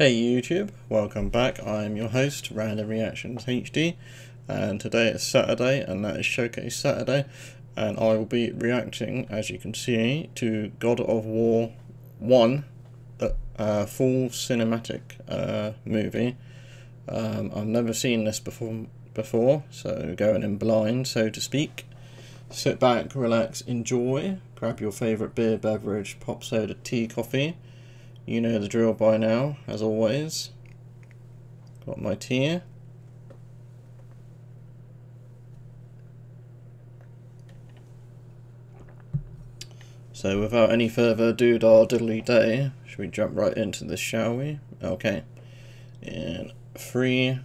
Hey YouTube, welcome back. I'm your host, RandomReactionsHD, and today is Saturday, and that is Showcase Saturday, and I will be reacting, as you can see, to God of War 1, full cinematic movie. I've never seen this before, so going in blind, so to speak. Sit back, relax, enjoy, grab your favourite beer, beverage, pop soda, tea, coffee. You know the drill by now, as always. Got my tea. So without any further doodah diddly day, should we jump right into this, shall we? Okay. In 3,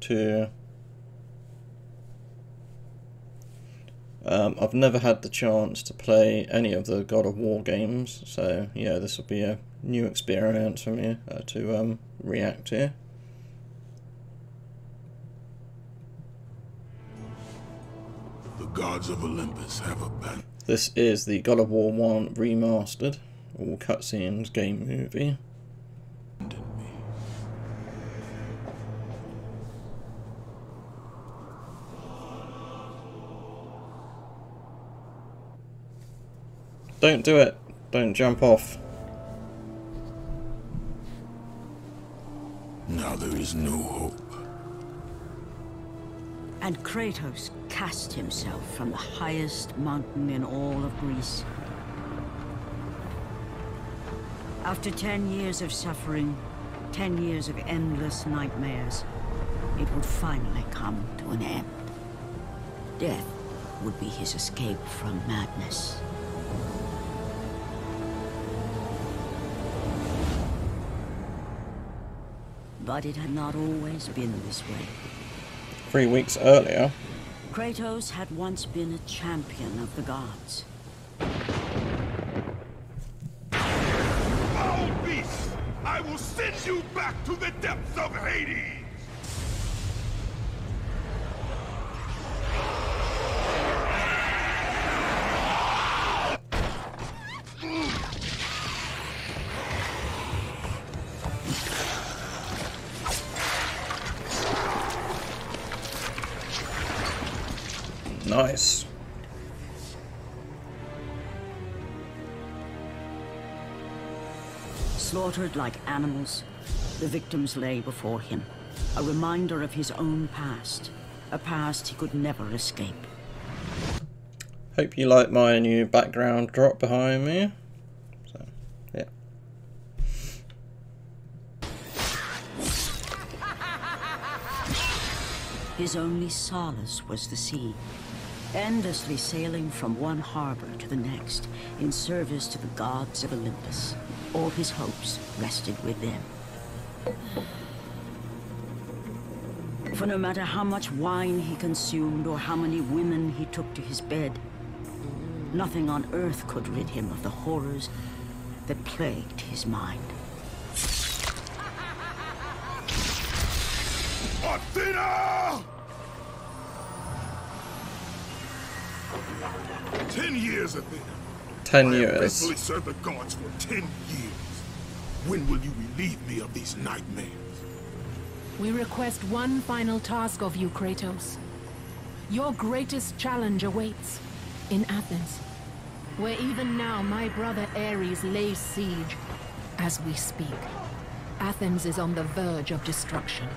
2... I've never had the chance to play any of the God of War games, so yeah, this will be a new experience for me to react to. The gods of Olympus have abandoned. This is the God of War 1 remastered, all cutscenes game movie. Don't do it. Don't jump off. Now there is no hope. And Kratos cast himself from the highest mountain in all of Greece. After 10 years of suffering, 10 years of endless nightmares, it would finally come to an end. Death would be his escape from madness. But it had not always been this way. 3 weeks earlier. Kratos had once been a champion of the gods. Foul beast! I will send you back to the depths of Hades! Nice. Slaughtered like animals, the victims lay before him, a reminder of his own past, a past he could never escape. Hope you like my new background drop behind me. So, yeah. His only solace was the sea, endlessly sailing from one harbor to the next in service to the gods of Olympus. All his hopes rested with them. For no matter how much wine he consumed or how many women he took to his bed, nothing on earth could rid him of the horrors that plagued his mind. Athena! 10 years, Athena. 10 I have years. faithfully served the gods for 10 years. When will you relieve me of these nightmares? We request one final task of you, Kratos. Your greatest challenge awaits in Athens, where even now my brother Ares lays siege as we speak. Athens is on the verge of destruction.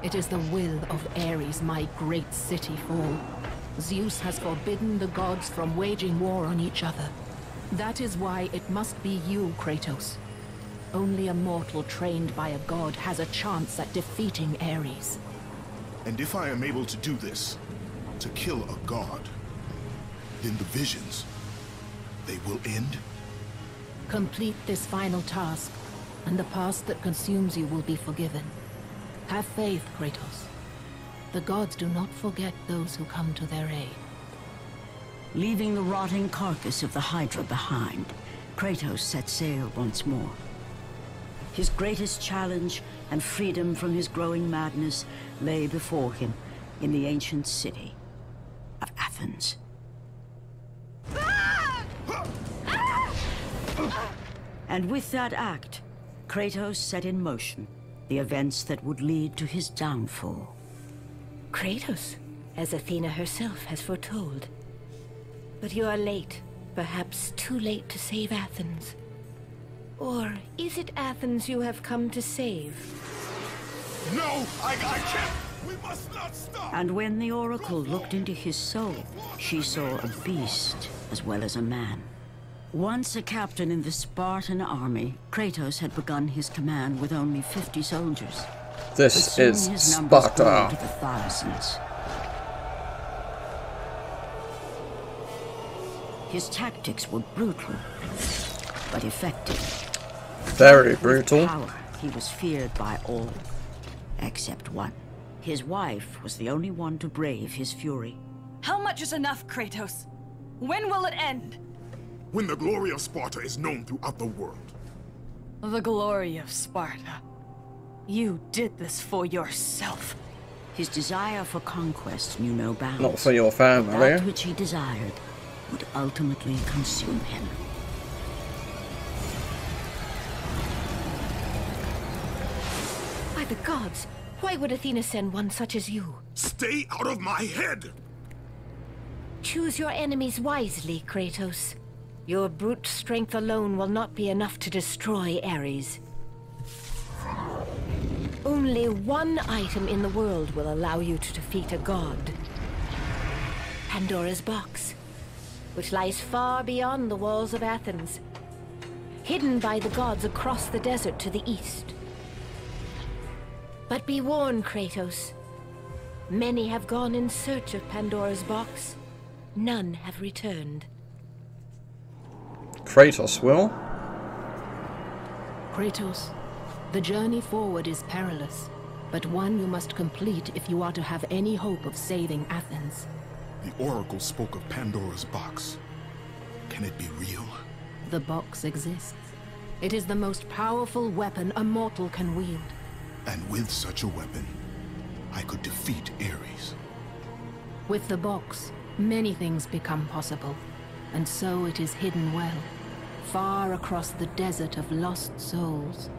It is the will of Ares my great city fall. Zeus has forbidden the gods from waging war on each other. That is why it must be you, Kratos. Only a mortal trained by a god has a chance at defeating Ares. And if I am able to do this, to kill a god, then the visions, they will end? Complete this final task, and the past that consumes you will be forgiven. Have faith, Kratos. The gods do not forget those who come to their aid. Leaving the rotting carcass of the Hydra behind, Kratos set sail once more. His greatest challenge and freedom from his growing madness lay before him in the ancient city of Athens. And with that act, Kratos set in motion the events that would lead to his downfall. Kratos, as Athena herself has foretold. But you are late, perhaps too late to save Athens. Or is it Athens you have come to save? No, I can't! We must not stop! And when the Oracle looked into his soul, she saw a beast as well as a man. Once a captain in the Spartan army, Kratos had begun his command with only 50 soldiers. This is His numbers grew Sparta. to the thousands. His tactics were brutal, but effective. Very With brutal. power, he was feared by all, except one. His wife was the only one to brave his fury. How much is enough, Kratos? When will it end? When the glory of Sparta is known throughout the world. The glory of Sparta. You did this for yourself. His desire for conquest knew no bounds. Not for your That family. which he desired would ultimately consume him. By the gods, why would Athena send one such as you? Stay out of my head! Choose your enemies wisely, Kratos. Your brute strength alone will not be enough to destroy Ares. Only one item in the world will allow you to defeat a god. Pandora's box, which lies far beyond the walls of Athens, hidden by the gods across the desert to the east. But be warned, Kratos. Many have gone in search of Pandora's box. None have returned. Kratos will. Kratos, the journey forward is perilous, but one you must complete if you are to have any hope of saving Athens. The Oracle spoke of Pandora's box. Can it be real? The box exists. It is the most powerful weapon a mortal can wield. And with such a weapon, I could defeat Ares. With the box, many things become possible, and so it is hidden well, far across the desert of lost souls.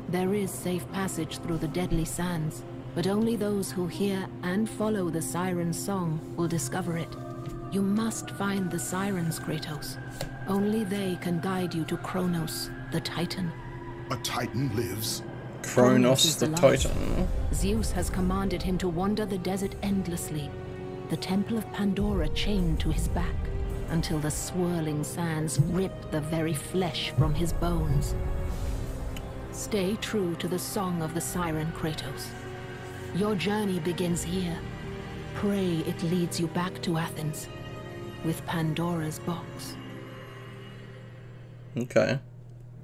There is safe passage through the deadly sands, but only those who hear and follow the siren's song will discover it. You must find the sirens, Kratos. Only they can guide you to Kronos, the Titan. A Titan lives? Kronos is the alive. Titan. Zeus has commanded him to wander the desert endlessly, the temple of Pandora chained to his back, until the swirling sands rip the very flesh from his bones. Stay true to the song of the siren, Kratos. Your journey begins here. Pray it leads you back to Athens, with Pandora's box. Okay.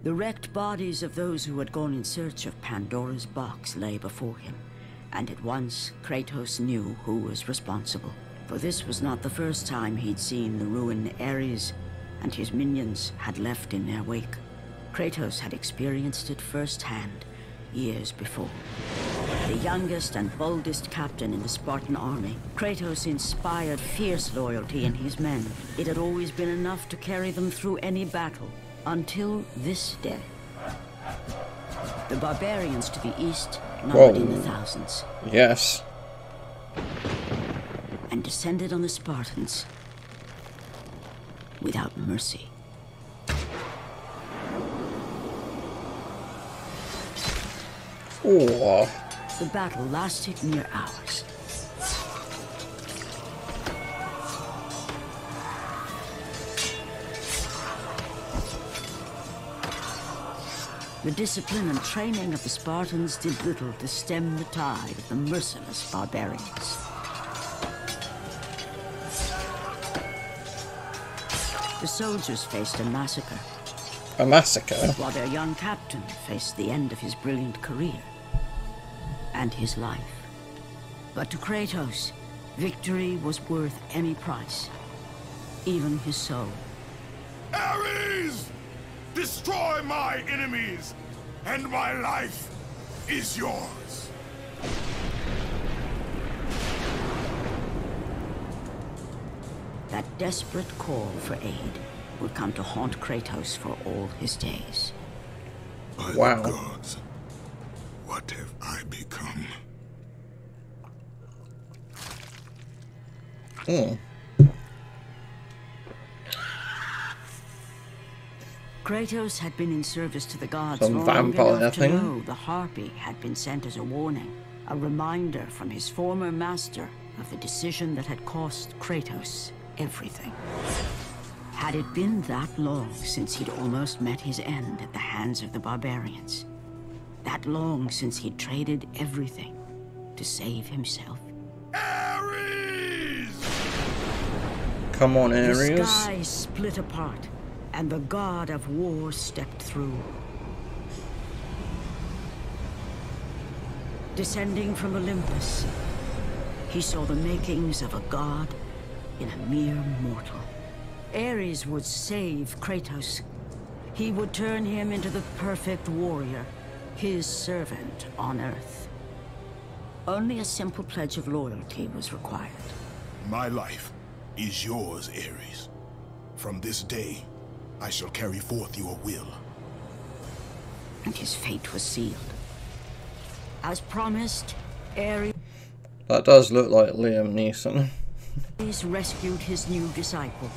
The wrecked bodies of those who had gone in search of Pandora's box lay before him, and at once Kratos knew who was responsible. For this was not the first time he'd seen the ruin Ares and his minions had left in their wake. Kratos had experienced it firsthand, years before. The youngest and boldest captain in the Spartan army, Kratos inspired fierce loyalty in his men. It had always been enough to carry them through any battle, until this day. The barbarians to the east numbered in the thousands, Yes. and descended on the Spartans without mercy. Oh. The battle lasted near hours. The discipline and training of the Spartans did little to stem the tide of the merciless barbarians. The soldiers faced a massacre, A massacre. while their young captain faced the end of his brilliant career and his life. But to Kratos, victory was worth any price, even his soul. Ares! Destroy my enemies, and my life is yours. That desperate call for aid would come to haunt Kratos for all his days. By Wow. the gods, What have I become? Oh. Kratos had been in service to the gods Some long vampire enough to thing. know the Harpy had been sent as a warning, a reminder from his former master of the decision that had cost Kratos everything. Had it been that long since he'd almost met his end at the hands of the barbarians? That long since he'd traded everything to save himself? Ares! Come on, The Ares. sky split apart, and the god of war stepped through. Descending from Olympus, he saw the makings of a god in a mere mortal. Ares would save Kratos. He would turn him into the perfect warrior, his servant on Earth. Only a simple pledge of loyalty was required. My life is yours, Ares. From this day, I shall carry forth your will. And his fate was sealed. As promised, Ares That does look like Liam Neeson. rescued his new disciple,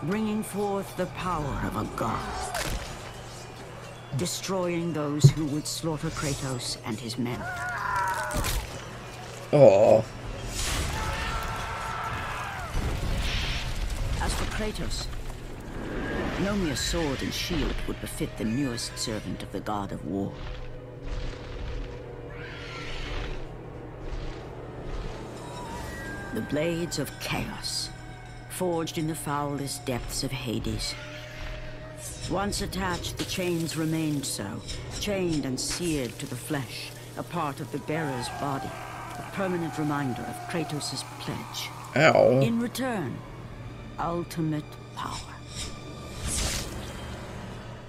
bringing forth the power of a god, destroying those who would slaughter Kratos and his men. Oh. As for Kratos, no mere sword and shield would befit the newest servant of the god of war. The blades of chaos, forged in the foulest depths of Hades. Once attached, the chains remained so, chained and seared to the flesh, a part of the bearer's body, a permanent reminder of Kratos' pledge. Ow. In return, ultimate power.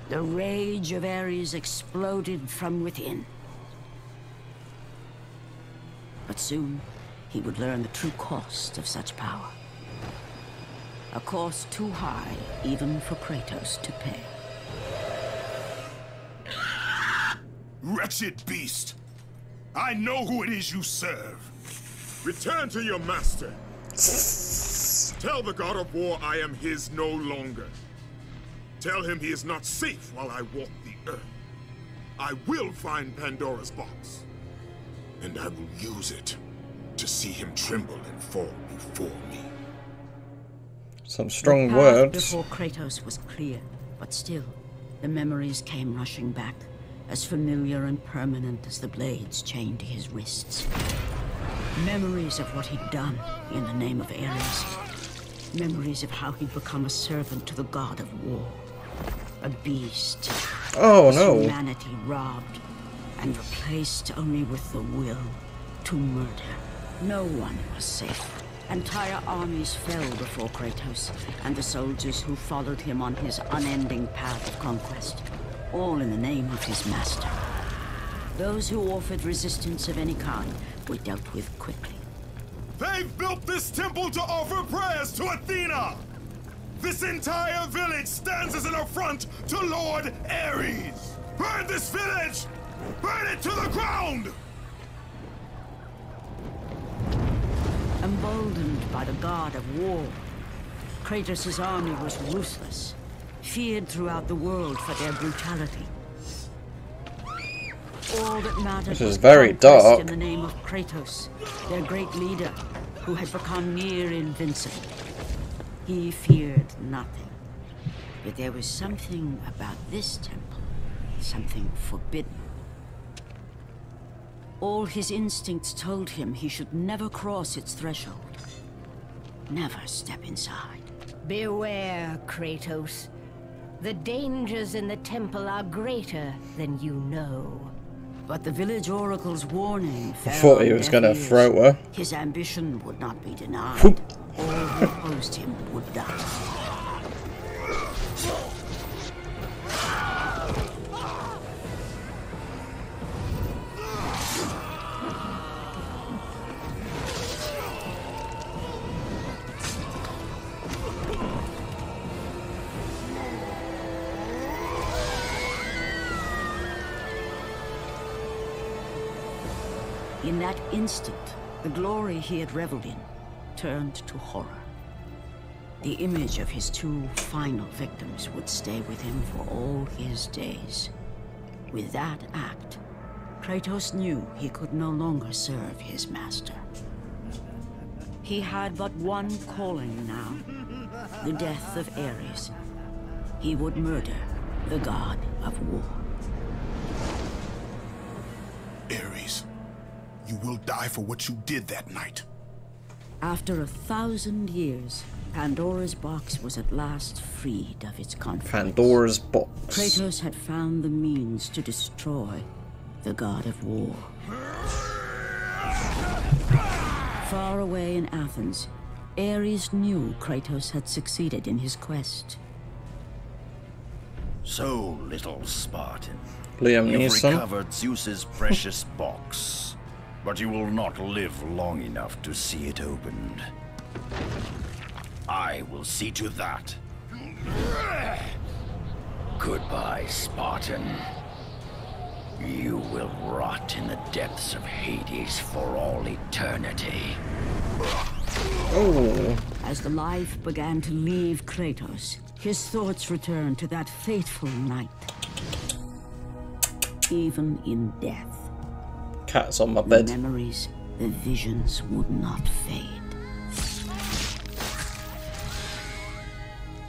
The rage of Ares exploded from within. But soon, he would learn the true cost of such power. A cost too high even for Kratos to pay. Wretched beast! I know who it is you serve. Return to your master. Tell the god of war I am his no longer. Tell him he is not safe while I walk the earth. I will find Pandora's box, and I will use it to see him tremble and fall before me. Some strong The path words. before Kratos was clear, but still, the memories came rushing back, as familiar and permanent as the blades chained to his wrists. Memories of what he'd done in the name of Ares. Memories of how he'd become a servant to the god of war. A beast. Oh His no. humanity robbed and replaced only with the will to murder. No one was safe. Entire armies fell before Kratos and the soldiers who followed him on his unending path of conquest, all in the name of his master. Those who offered resistance of any kind were dealt with quickly. They've built this temple to offer prayers to Athena! This entire village stands as an affront to Lord Ares! Burn this village! Burn it to the ground! Emboldened by the god of war, Kratos' army was ruthless, feared throughout the world for their brutality. All that mattered This is was very conquest dark. in the name of Kratos, their great leader, who had become near invincible. He feared nothing, but there was something about this temple, something forbidden. All his instincts told him he should never cross its threshold, never step inside. Beware, Kratos. The dangers in the temple are greater than you know. But the village oracle's warning I fell thought he on was deaf gonna ears. throw her. His ambition would not be denied. Whoop. All who opposed him would die. In that instant, the glory he had reveled in turned to horror. The image of his two final victims would stay with him for all his days. With that act, Kratos knew he could no longer serve his master. He had but one calling now, the death of Ares. He would murder the god of war. Ares, you will die for what you did that night. After 1,000 years, Pandora's box was at last freed of its conflicts. Pandora's box. Kratos had found the means to destroy the god of war. Far away in Athens, Ares knew Kratos had succeeded in his quest. So, little Spartan, Liam you've Neeson. recovered Zeus's precious box, but you will not live long enough to see it opened. I will see to that. Goodbye, Spartan. You will rot in the depths of Hades for all eternity. Oh. As the life began to leave Kratos, his thoughts returned to that fateful night. Even in death, Cat's on my the bed. memories, the visions would not fade.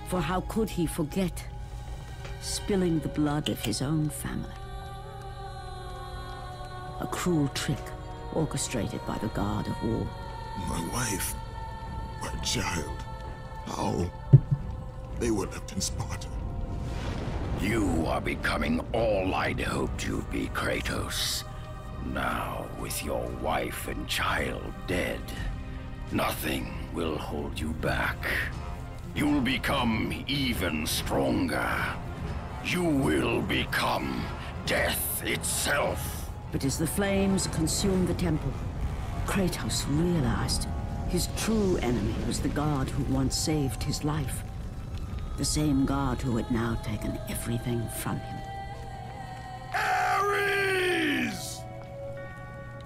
For how could he forget spilling the blood of his own family? A cruel trick orchestrated by the god of war. My wife, my child, how? They were left in Sparta. You are becoming all I'd hoped you'd be, Kratos. Now, with your wife and child dead, nothing will hold you back. You'll become even stronger. You will become death itself. But as the flames consumed the temple, Kratos realized his true enemy was the god who once saved his life. The same god who had now taken everything from him. Ares!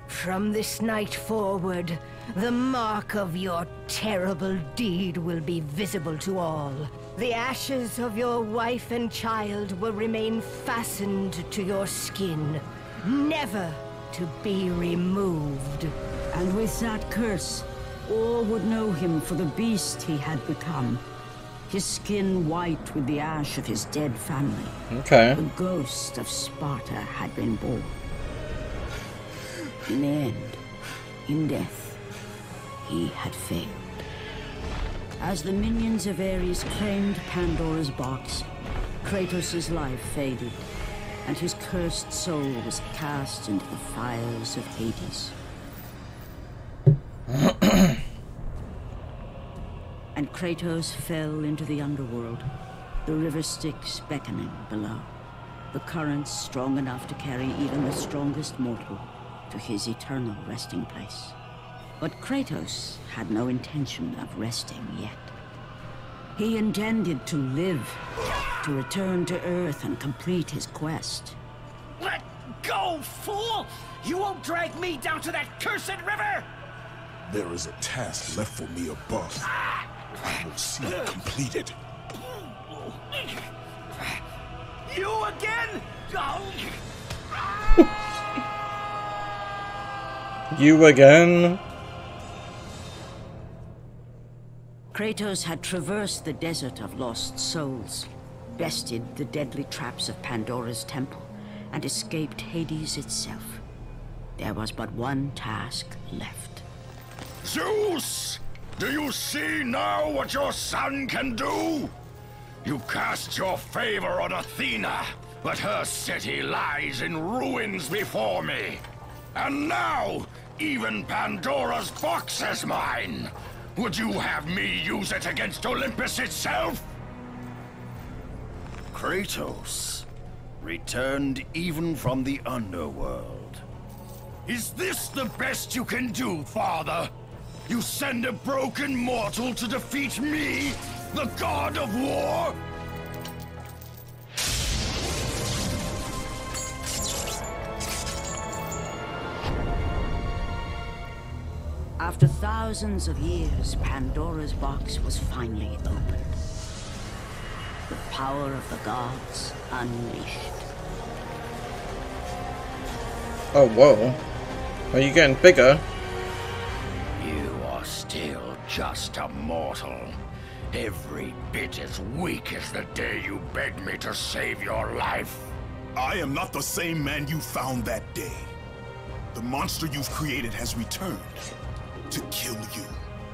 From this night forward, the mark of your terrible deed will be visible to all. The ashes of your wife and child will remain fastened to your skin, never to be removed. And with that curse, all would know him for the beast he had become. His skin white with the ash of his dead family. Okay. The ghost of Sparta had been born. In the end, in death, he had failed. As the minions of Ares claimed Pandora's box, Kratos' life faded, and his cursed soul was cast into the fires of Hades. And Kratos fell into the underworld, the river Styx beckoning below, the currents strong enough to carry even the strongest mortal to his eternal resting place. But Kratos had no intention of resting yet. He intended to live, to return to Earth and complete his quest. Let go, fool! You won't drag me down to that cursed river! There is a task left for me above. I will see it completed. You again? You again? Kratos had traversed the desert of lost souls, bested the deadly traps of Pandora's temple, and escaped Hades itself. There was but one task left. Zeus! Do you see now what your son can do? You cast your favor on Athena, but her city lies in ruins before me. And now, even Pandora's box is mine. Would you have me use it against Olympus itself? Kratos, returned even from the underworld. Is this the best you can do, father? You send a broken mortal to defeat me, the god of war? After thousands of years, Pandora's box was finally opened. The power of the gods unleashed. Oh, whoa. Are you getting bigger? You are still just a mortal. Every bit as weak as the day you begged me to save your life. I am not the same man you found that day. The monster you've created has returned to kill you.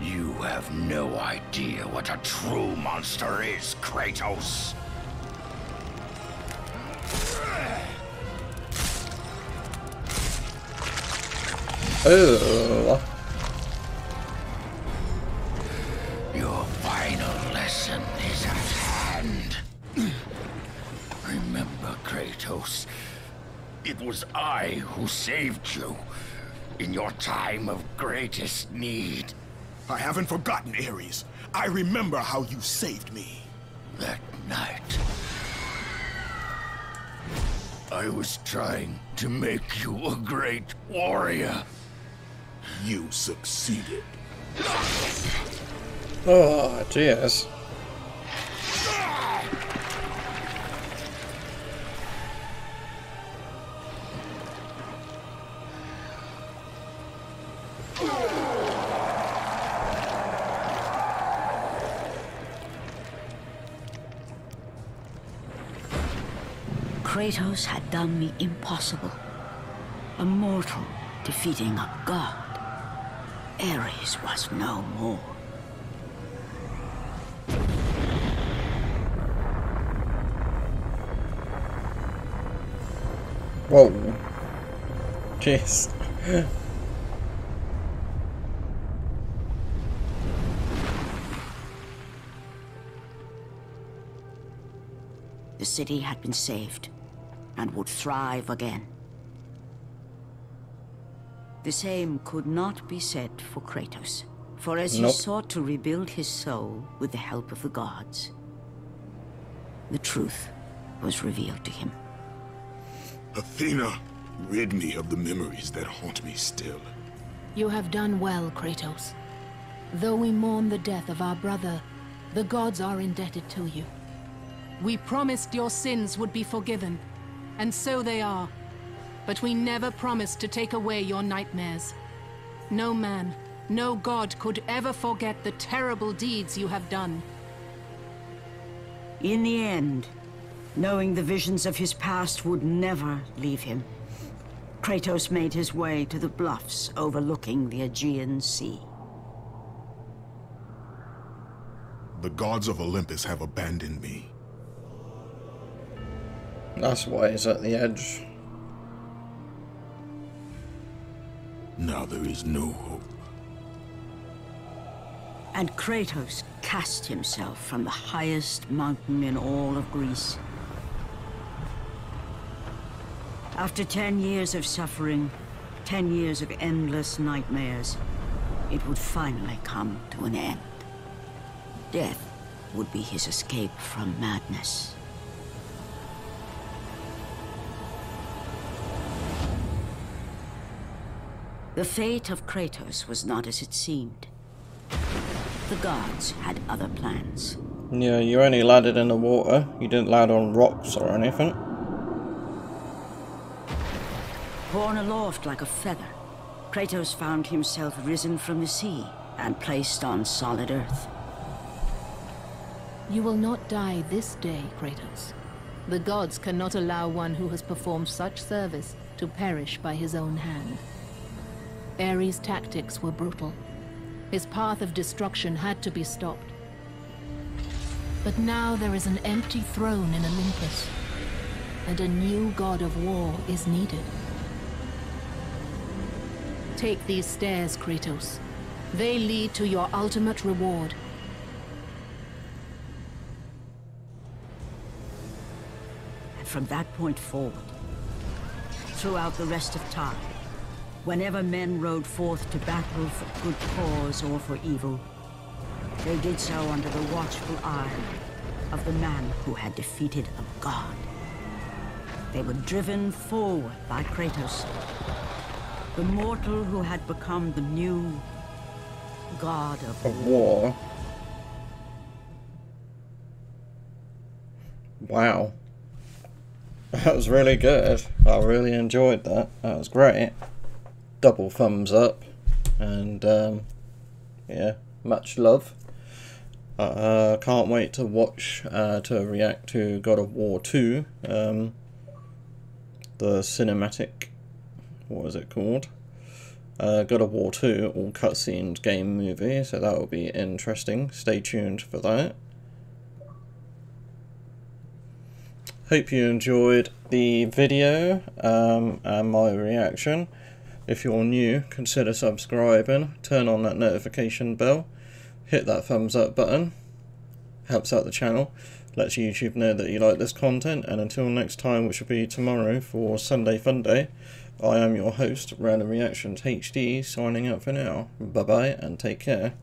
You have no idea what a true monster is, Kratos. Oh. Your final lesson is at hand. Remember, Kratos, it was I who saved you in your time of greatest need. I haven't forgotten, Ares. I remember how you saved me. That night, I was trying to make you a great warrior. You succeeded. Oh, jeez. Kratos had done the impossible. A mortal defeating a god. Ares was no more. Whoa. Jeez. The city had been saved and would thrive again. The same could not be said for Kratos, for as he sought to rebuild his soul with the help of the gods, the truth was revealed to him. Athena, rid me of the memories that haunt me still. You have done well, Kratos. Though we mourn the death of our brother, the gods are indebted to you. We promised your sins would be forgiven, and so they are. But we never promised to take away your nightmares. No man, no god could ever forget the terrible deeds you have done. In the end, knowing the visions of his past would never leave him, Kratos made his way to the bluffs overlooking the Aegean Sea. The gods of Olympus have abandoned me. That's why he's at the edge. Now there is no hope. And Kratos cast himself from the highest mountain in all of Greece. After 10 years of suffering, 10 years of endless nightmares, it would finally come to an end. Death would be his escape from madness. The fate of Kratos was not as it seemed. The gods had other plans. Yeah, you only landed in the water. You didn't land on rocks or anything. Borne aloft like a feather, Kratos found himself risen from the sea and placed on solid earth. You will not die this day, Kratos. The gods cannot allow one who has performed such service to perish by his own hand. Ares' tactics were brutal. His path of destruction had to be stopped. But now there is an empty throne in Olympus, and a new god of war is needed. Take these stairs, Kratos. They lead to your ultimate reward. And from that point forward, throughout the rest of time, whenever men rode forth to battle for good cause or for evil, they did so under the watchful eye of the man who had defeated a god. They were driven forward by Kratos, the mortal who had become the new God of of War. Wow. That was really good. I really enjoyed that. That was great. Double thumbs up. And yeah, much love. Can't wait to watch, to react to God of War 2. The cinematic, what is it called? God of War 2, all cutscenes game movie, so that will be interesting. Stay tuned for that. Hope you enjoyed the video and my reaction. If you're new, consider subscribing, turn on that notification bell, hit that thumbs up button, helps out the channel, lets YouTube know that you like this content, and until next time, which will be tomorrow for Sunday Fun Day, I am your host, RandomReactionsHD, signing out for now. Bye bye and take care.